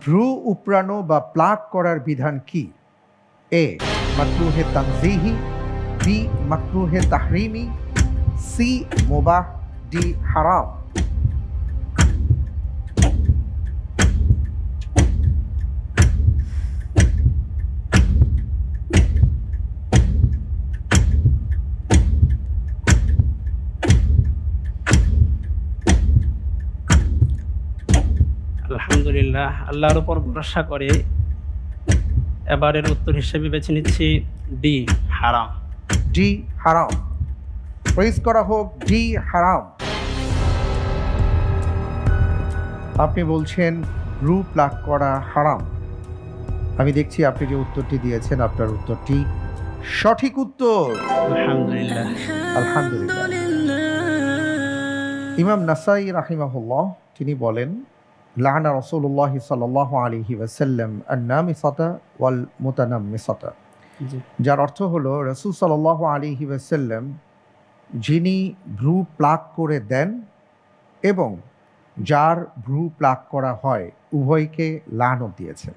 ভ্রু উপড়ানো বা প্লাক করার বিধান কি? এ মাকরুহে তানজিহি, বি মাকরুহে তাহরিমি, সি মুবাহ, ডি হারাম। আলহামদুলিল্লাহ, আল্লাহর উপর ভরসা করে এবারের উত্তর হিসেবে বেছে নিচ্ছি ডি হারাম। ডি হারাম। প্রেস করা হোক, ডি হারাম। আপনি বলছেন ভ্রু প্লাক করা হারাম। আমি দেখছি আপনি যে উত্তরটি দিয়েছেন আপনার উত্তরটি সঠিক উত্তর। আলহামদুলিল্লাহ। আলহামদুলিল্লাহ। ইমাম নাসাই রাহিমাহুল্লাহ তিনি বলেন, লাআনা রাসূলুল্লাহ সাল্লাল্লাহু আলাইহি ওয়াসাল্লাম আন-নামিসাতা ওয়াল মুতানাম্মিসাতা। জি। যার অর্থ হলো রাসূল সাল্লাল্লাহু আলাইহি ওয়াসাল্লাম যিনি ভ্রু প্লাক করে দেন এবং যার ভ্রু প্লাক করা হয় উভয়কে লানত দিয়েছেন।